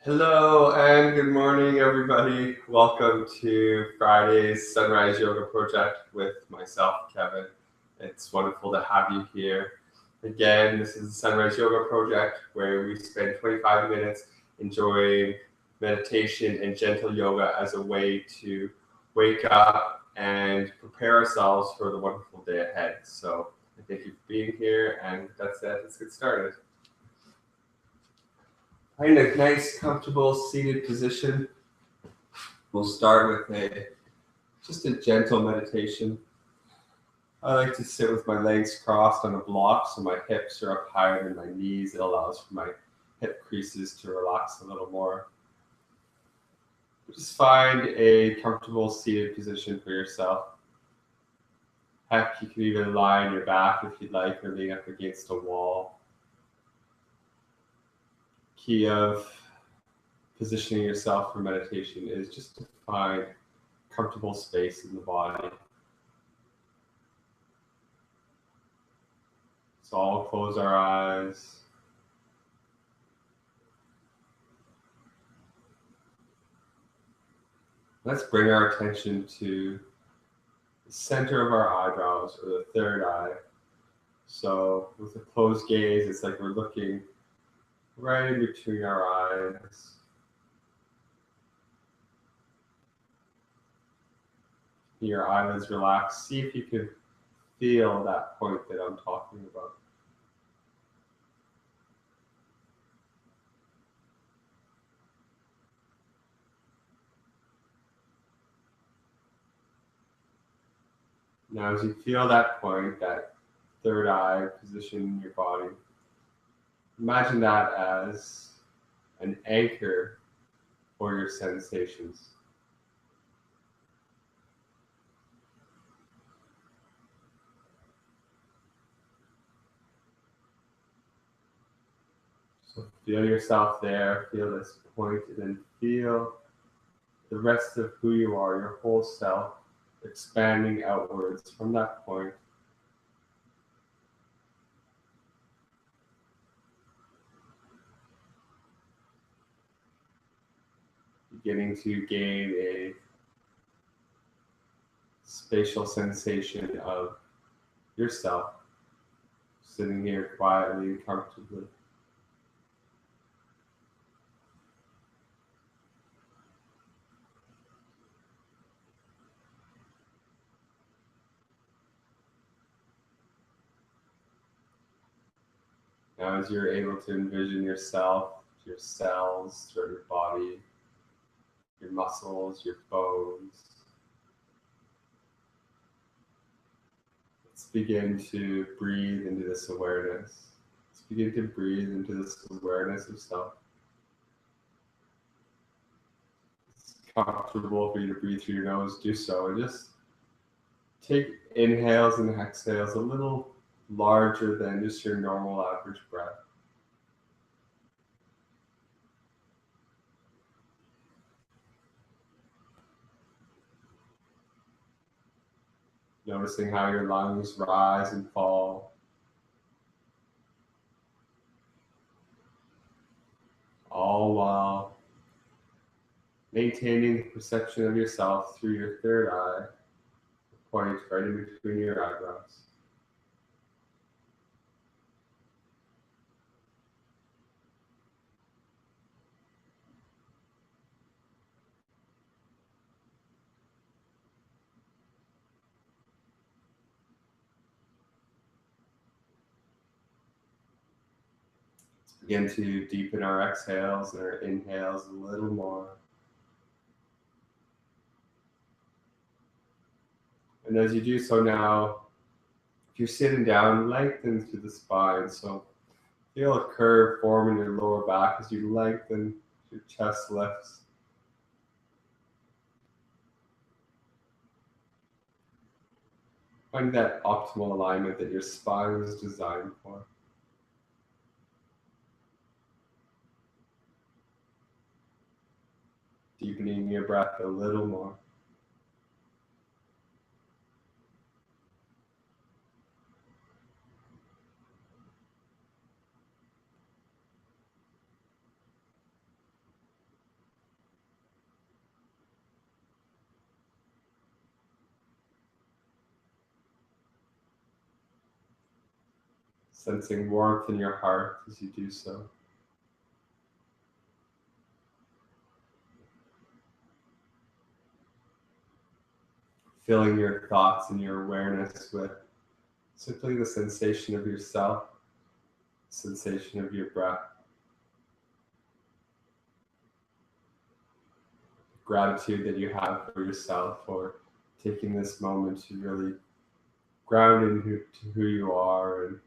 Hello and good morning, everybody. Welcome to Friday's Sunrise Yoga Project with myself, Kevin. It's wonderful to have you here. Again, this is the Sunrise Yoga Project where we spend 25 minutes enjoying meditation and gentle yoga as a way to wake up and prepare ourselves for the wonderful day ahead. So I thank you for being here, and with that said, let's get started. Find a nice, comfortable seated position. We'll start with just a gentle meditation. I like to sit with my legs crossed on a block so my hips are up higher than my knees. It allows for my hip creases to relax a little more. Just find a comfortable seated position for yourself. Heck, you can even lie on your back if you'd like, or lean up against a wall. Key of positioning yourself for meditation is just to find comfortable space in the body. So I'll close our eyes. Let's bring our attention to the center of our eyebrows, or the third eye. So with a closed gaze, it's like we're looking right in between our eyes. Your eyelids relax. See if you can feel that point that I'm talking about. Now, as you feel that point, that third eye position in your body, imagine that as an anchor for your sensations. So feel yourself there, feel this point, and then feel the rest of who you are, your whole self, expanding outwards from that point. Beginning to gain a spatial sensation of yourself, sitting here quietly and comfortably. Now, as you're able to envision yourself, your cells throughout your body, your muscles, your bones, let's begin to breathe into this awareness. Let's begin to breathe into this awareness of self. It's comfortable for you to breathe through your nose, do so. And just take inhales and exhales a little larger than just your normal average breath. Noticing how your lungs rise and fall. All while maintaining the perception of yourself through your third eye, the point right in between your eyebrows. Begin to deepen our exhales and our inhales a little more. And as you do so now, if you're sitting down, lengthen through the spine. So feel a curve form in your lower back as you lengthen, your chest lifts. Find that optimal alignment that your spine was designed for. Deepening your breath a little more. Sensing warmth in your heart as you do so. Filling your thoughts and your awareness with simply the sensation of yourself, sensation of your breath. Gratitude that you have for yourself for taking this moment to really ground into who you are and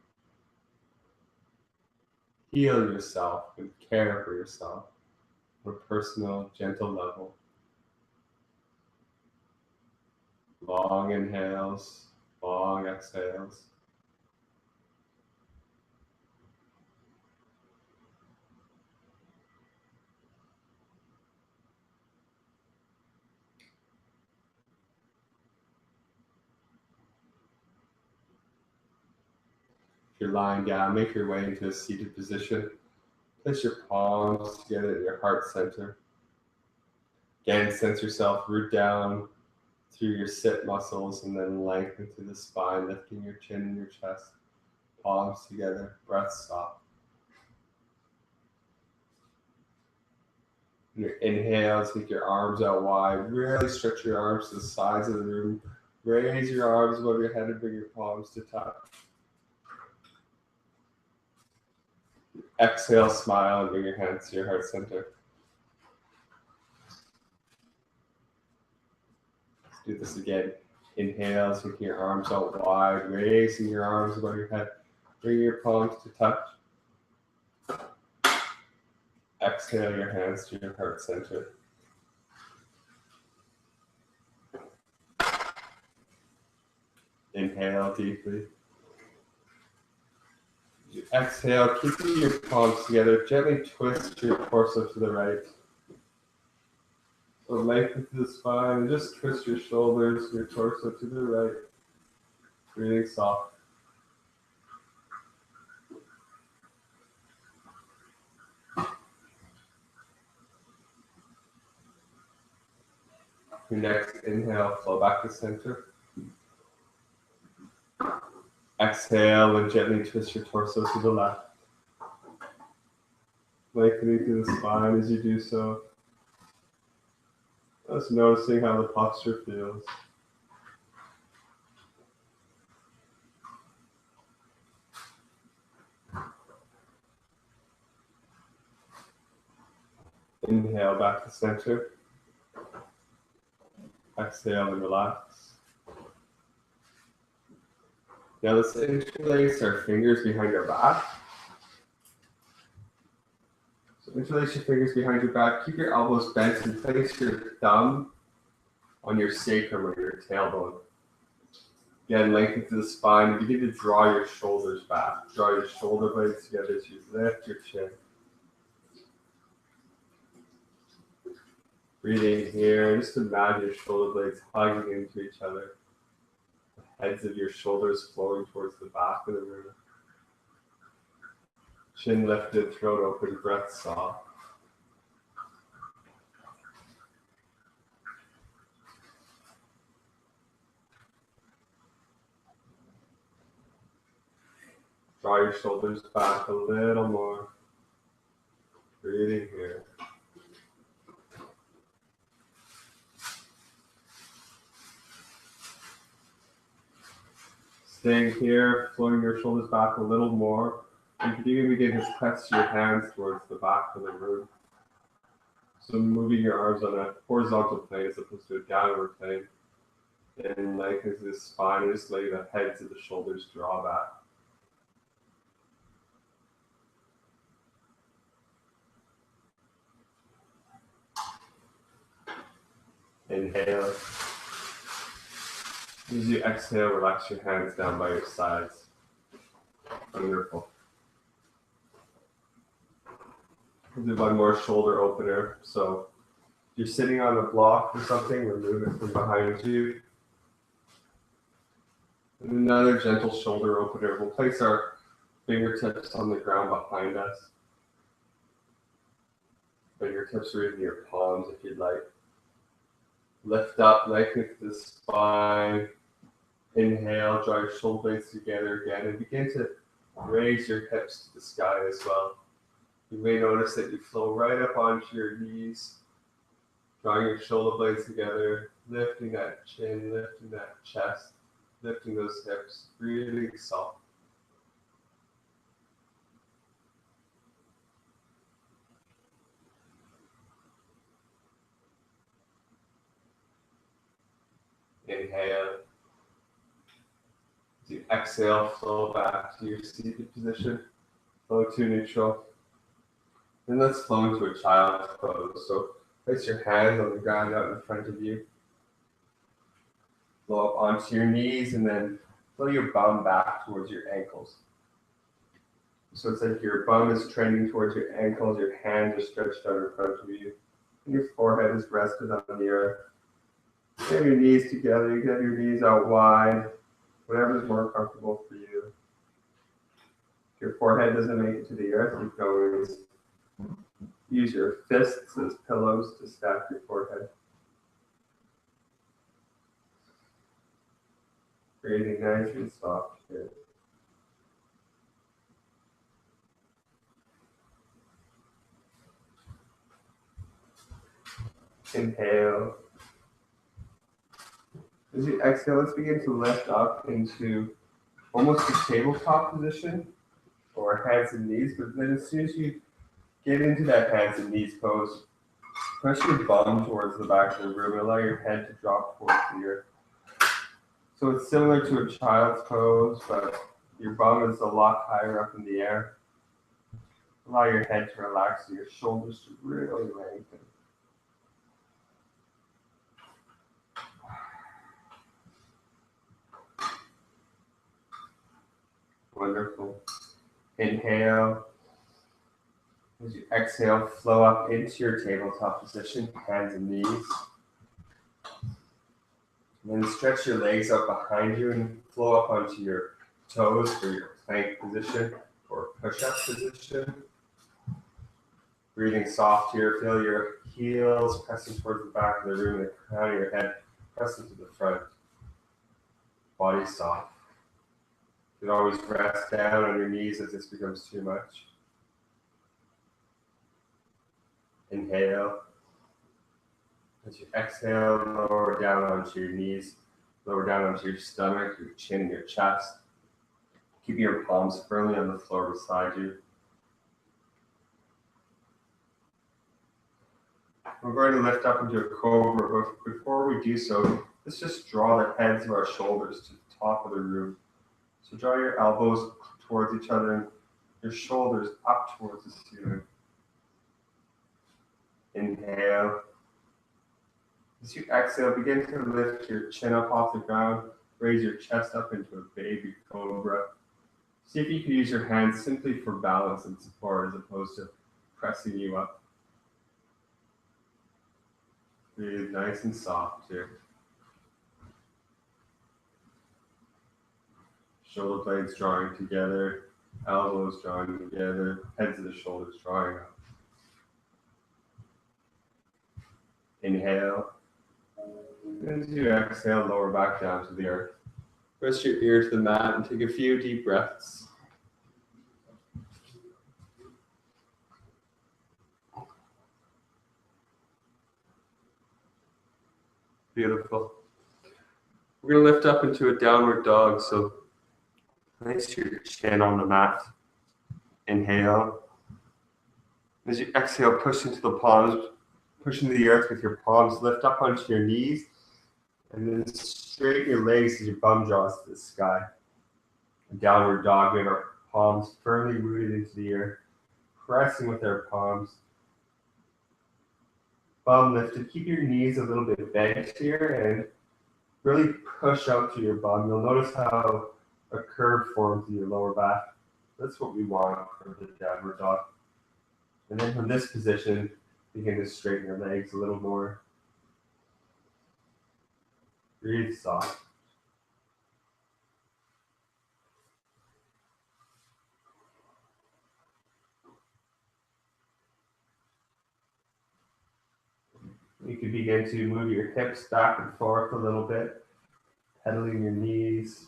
heal yourself and care for yourself on a personal, gentle level. Long inhales, long exhales. If you're lying down, make your way into a seated position. Place your palms together at your heart center. Again, sense yourself root down through your sit muscles and then lengthen through the spine, lifting your chin and your chest. Palms together, breath soft. And your inhale, take your arms out wide. Really stretch your arms to the sides of the room. Raise your arms above your head and bring your palms to touch. Exhale, smile, and bring your hands to your heart center. Let's do this again. Inhale, taking your arms out wide, raising your arms above your head. Bring your palms to touch. Exhale your hands to your heart center. Inhale deeply. As you exhale, keeping your palms together, gently twist your torso to the right. So lengthen through the spine and just twist your shoulders, your torso to the right. Breathing soft. Your next inhale, flow back to center. Exhale and gently twist your torso to the left. Lengthening through the spine as you do so. Just noticing how the posture feels. Inhale back to center. Exhale and relax. Now let's interlace our fingers behind our back. So interlace your fingers behind your back. Keep your elbows bent and place your thumb on your sacrum or your tailbone. Again, lengthen through the spine. Begin to draw your shoulders back. Draw your shoulder blades together as you lift your chin. Breathing here, just imagine your shoulder blades hugging into each other. The heads of your shoulders flowing towards the back of the room. Chin lifted, throat open, breath soft. Draw your shoulders back a little more. Breathing here. Staying here, floating your shoulders back a little more. You can even begin to press your hands towards the back of the room. So moving your arms on a horizontal plane as opposed to a downward plane. And lengthen the spine and just letting the heads of the shoulders draw back. Inhale. As you exhale, relax your hands down by your sides. Wonderful. We'll do one more shoulder opener. So if you're sitting on a block or something, remove it from behind you. And another gentle shoulder opener. We'll place our fingertips on the ground behind us. Fingertips are in your palms if you'd like. Lift up, lengthen the spine. Inhale, draw your shoulder blades together again, and begin to Raise your hips to the sky as well. You may notice that you flow right up onto your knees, drawing your shoulder blades together, lifting that chin, lifting that chest, lifting those hips, breathing soft. Inhale. As you exhale, flow back to your seated position, flow to neutral. Then let's flow into a child's pose. So place your hands on the ground out in front of you. Flow up onto your knees and then flow your bum back towards your ankles. So it's like your bum is trending towards your ankles, your hands are stretched out in front of you, and your forehead is rested on the earth. You have your knees together, you get your knees out wide, whatever is more comfortable for you. If your forehead doesn't make it to the earth, you can always use your fists as pillows to stack your forehead. Breathing nice and soft here. Inhale. As you exhale, let's begin to lift up into almost a tabletop position, or hands and knees. But then as soon as you get into that hands and knees pose, press your bum towards the back of the room and allow your head to drop towards the earth. So it's similar to a child's pose, but your bum is a lot higher up in the air. Allow your head to relax and your shoulders to really lengthen. Wonderful. Inhale. As you exhale, flow up into your tabletop position, hands and knees. And then stretch your legs out behind you and flow up onto your toes for your plank position or push-up position. Breathing soft here, feel your heels pressing towards the back of the room and the crown of your head pressing to the front. Body soft. You can always rest down on your knees if this becomes too much. Inhale. As you exhale, lower down onto your knees, lower down onto your stomach, your chin, and your chest. Keep your palms firmly on the floor beside you. We're going to lift up into a cobra, but before we do so, let's just draw the heads of our shoulders to the top of the room. So draw your elbows towards each other and your shoulders up towards the ceiling. Inhale. As you exhale, begin to lift your chin up off the ground, raise your chest up into a baby cobra. See if you can use your hands simply for balance and support as opposed to pressing you up. Breathe nice and soft here. Shoulder blades drawing together, elbows drawing together, heads of the shoulders drawing up. Inhale. As you exhale, lower back down to the earth. Rest your ear to the mat and take a few deep breaths. Beautiful. We're going to lift up into a downward dog. So place your chin on the mat. Inhale. As you exhale, push into the palms, push into the earth with your palms. Lift up onto your knees. And then straighten your legs as your bum draws to the sky. A downward dog. We have our palms firmly rooted into the earth, pressing with our palms. Bum lifted. Keep your knees a little bit bent here and really push out to your bum. You'll notice how a curve forms in your lower back. That's what we want for the downward dog. And then from this position, begin to straighten your legs a little more. Breathe soft. You can begin to move your hips back and forth a little bit, pedaling your knees,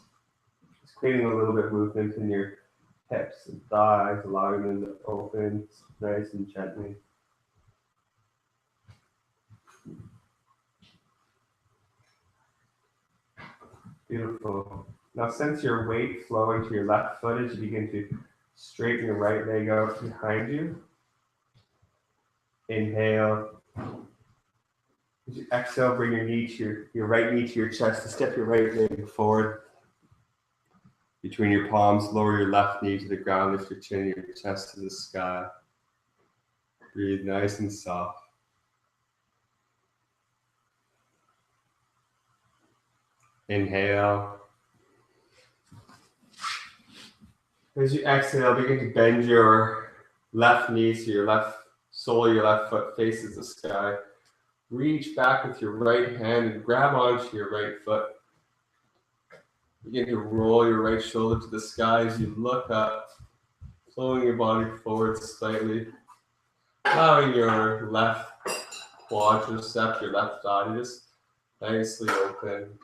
just creating a little bit of movement in your hips and thighs, allowing them to open nice and gently. Beautiful. Now sense your weight flow into your left foot as you begin to straighten your right leg out behind you. Inhale. As you exhale, bring your right knee to your chest and step your right leg forward. Between your palms, lower your left knee to the ground, lift your chin and your chest to the sky. Breathe nice and soft. Inhale. As you exhale, begin to bend your left knee so your left sole of your left foot faces the sky. Reach back with your right hand and grab onto your right foot. Begin to roll your right shoulder to the sky as you look up, flowing your body forward slightly, allowing your left quadricep, your left thigh to just nicely open.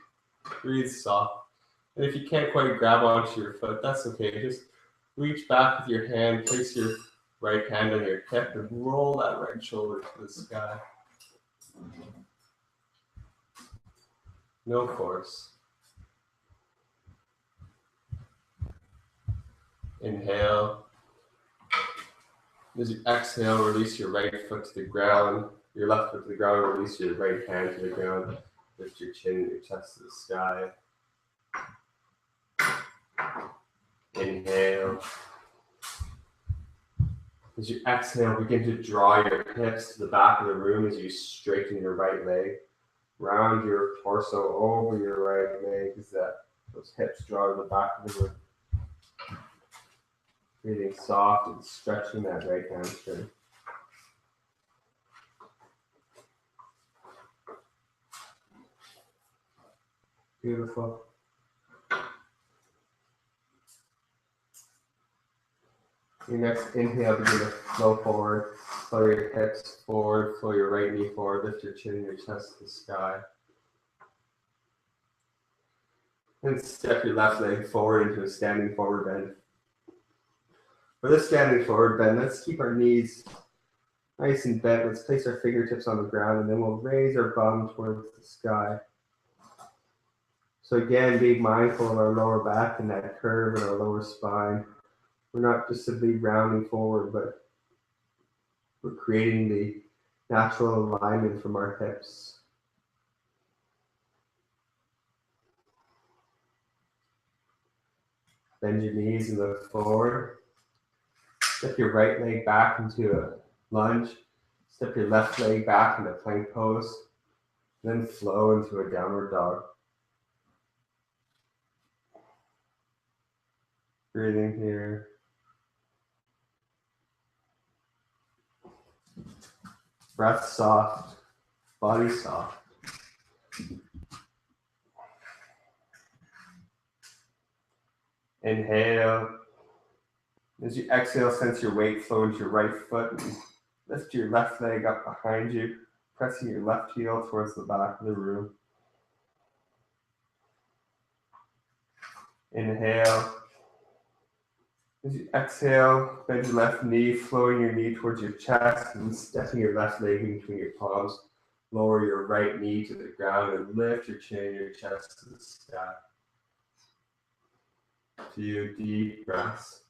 Breathe soft. And if you can't quite grab onto your foot, that's okay. Just reach back with your hand, place your right hand on your hip, and roll that right shoulder to the sky. No force. Inhale. As you exhale, release your right foot to the ground, your left foot to the ground, release your right hand to the ground, lift your chin and your chest to the sky. Inhale. As you exhale, begin to draw your hips to the back of the room as you straighten your right leg. Round your torso over your right leg as those hips draw to the back of the room. Breathing soft and stretching that right hamstring. Beautiful. Your next inhale, begin to flow forward. Flow your hips forward, flow your right knee forward, lift your chin and your chest to the sky. And step your left leg forward into a standing forward bend. For this standing forward bend, let's keep our knees nice and bent. Let's place our fingertips on the ground and then we'll raise our bum towards the sky. So again, being mindful of our lower back and that curve in our lower spine. We're not just simply rounding forward, but we're creating the natural alignment from our hips. Bend your knees and look forward. Step your right leg back into a lunge. Step your left leg back into plank pose. Then flow into a downward dog. Breathing here. Breath soft, body soft. Inhale. As you exhale, sense your weight flow into your right foot. And lift your left leg up behind you, pressing your left heel towards the back of the room. Inhale. As you exhale, bend your left knee, flowing your knee towards your chest and stepping your left leg in between your palms. Lower your right knee to the ground and lift your chin and your chest to the sky. A few deep breaths.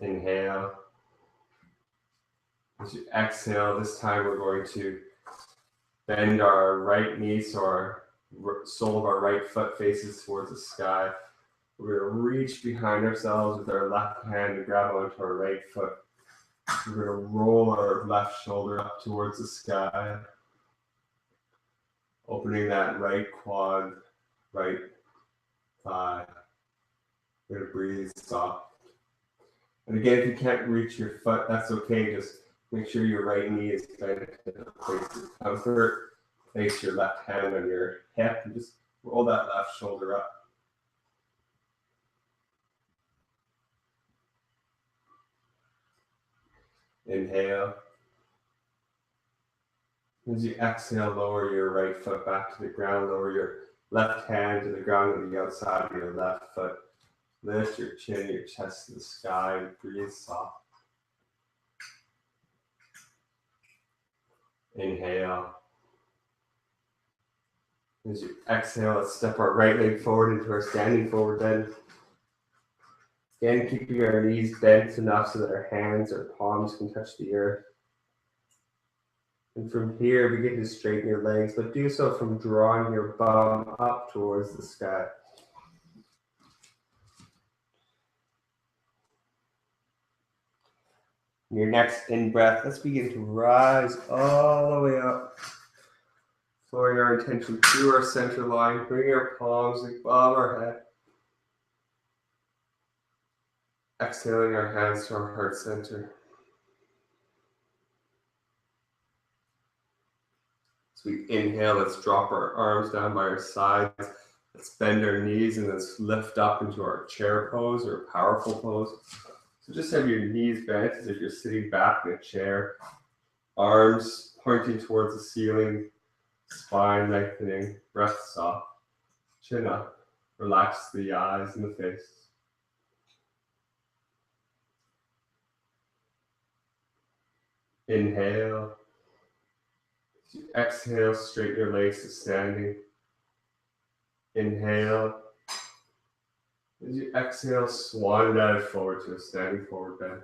Inhale. As you exhale, this time we're going to bend our right knee so our sole of our right foot faces towards the sky. We're going to reach behind ourselves with our left hand and grab onto our right foot. We're going to roll our left shoulder up towards the sky, opening that right quad, right thigh. We're going to breathe soft. And again, if you can't reach your foot, that's okay. Just make sure your right knee is bent in a place of comfort. Place your left hand on your hip and just roll that left shoulder up. Inhale. As you exhale, lower your right foot back to the ground, lower your Left hand to the ground on the outside of your left foot. Lift your chin, your chest to the sky, and breathe soft. Inhale. As you exhale, let's step our right leg forward into our standing forward bend. Again, keeping our knees bent enough so that our hands or palms can touch the earth. And from here, begin to straighten your legs, but do so from drawing your bum up towards the sky. Your next in-breath, let's begin to rise all the way up. Flowing our intention through our center line, bring our palms above our head. Exhaling our hands to our heart center. As we inhale, let's drop our arms down by our sides. Let's bend our knees and let's lift up into our chair pose or powerful pose. So just have your knees bent as if you're sitting back in a chair. Arms pointing towards the ceiling. Spine lengthening. Breath soft. Chin up. Relax the eyes and the face. Inhale. As you exhale, straighten your legs to standing. Inhale. As you exhale, swan dive forward to a standing forward bend.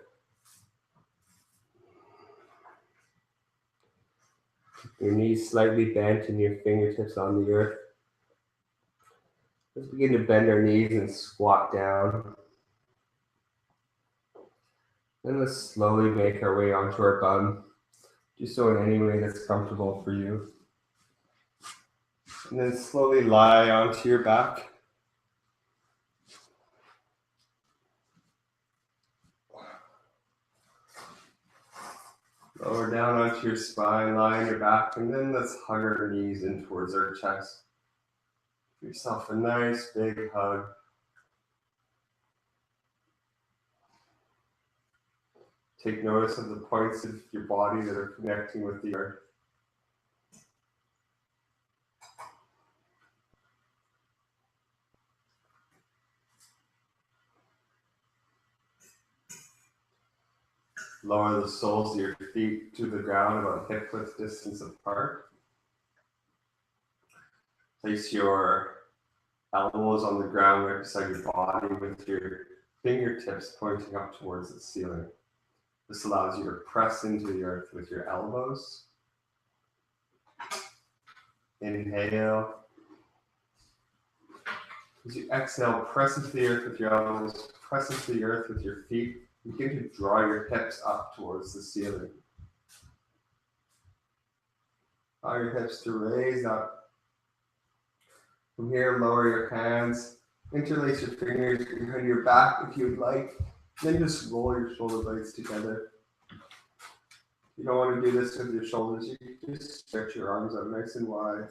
Your knees slightly bent and your fingertips on the earth. Let's begin to bend our knees and squat down. Then let's slowly make our way onto our bum. Do so in any way that's comfortable for you. And then slowly lie onto your back. Lower down onto your spine, lie on your back, and then let's hug our knees in towards our chest. Give yourself a nice big hug. Take notice of the points of your body that are connecting with the earth. Lower the soles of your feet to the ground about hip-width distance apart. Place your elbows on the ground right beside your body with your fingertips pointing up towards the ceiling. This allows you to press into the earth with your elbows. Inhale. As you exhale, press into the earth with your elbows, press into the earth with your feet. Begin to draw your hips up towards the ceiling. Allow your hips to raise up. From here, lower your hands, interlace your fingers behind your back if you'd like. Then just roll your shoulder blades together. You don't want to do this with your shoulders. You can just stretch your arms out nice and wide.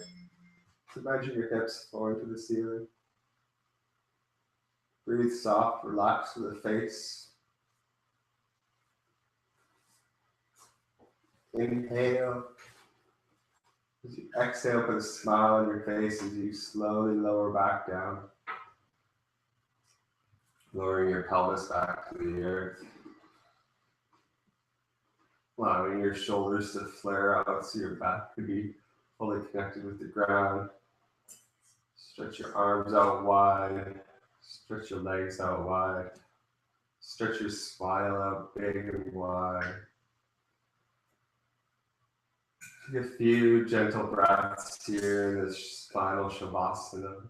So imagine your hips flowing to the ceiling. Breathe soft, relax with the face. Inhale. As you exhale, put a smile on your face as you slowly lower back down. Lowering your pelvis back to the earth. Allowing your shoulders to flare out so your back could be fully connected with the ground. Stretch your arms out wide. Stretch your legs out wide. Stretch your spine out big and wide. Take a few gentle breaths here in this spinal shavasana.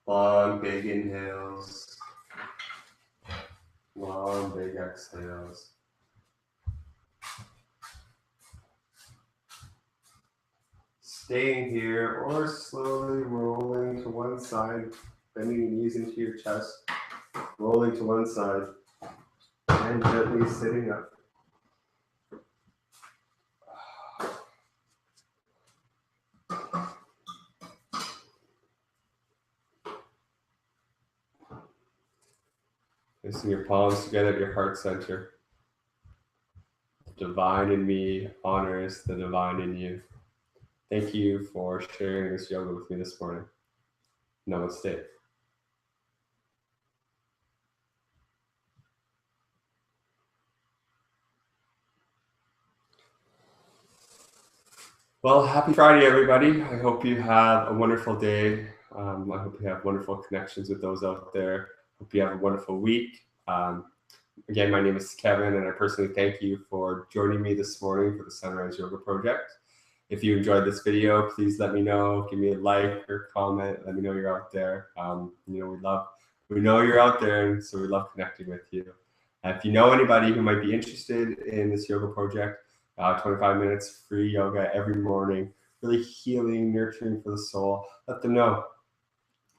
Long, big inhales. Long, big exhales. Staying here or slowly rolling to one side, bending your knees into your chest, rolling to one side, and gently sitting up. Placing your palms together at your heart center. The divine in me honors the divine in you. Thank you for sharing this yoga with me this morning. Namaste. Well, happy Friday, everybody. I hope you have a wonderful day. I hope you have wonderful connections with those out there. Hope you have a wonderful week. Again, my name is Kevin, and I personally thank you for joining me this morning for the Sunrise Yoga Project. If you enjoyed this video, please let me know. Give me a like or comment. Let me know you're out there. We know you're out there, and so we love connecting with you. If you know anybody who might be interested in this yoga project, 25 minutes free yoga every morning, really healing, nurturing for the soul. Let them know.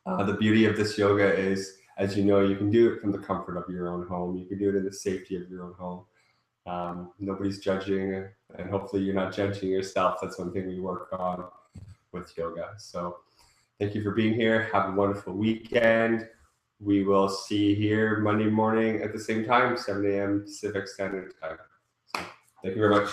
The beauty of this yoga is, as you know, you can do it from the comfort of your own home. You can do it in the safety of your own home. Nobody's judging, and hopefully you're not judging yourself. That's one thing we work on with yoga. So thank you for being here. Have a wonderful weekend. We will see you here Monday morning at the same time, 7 a.m. Pacific Standard Time. So thank you very much.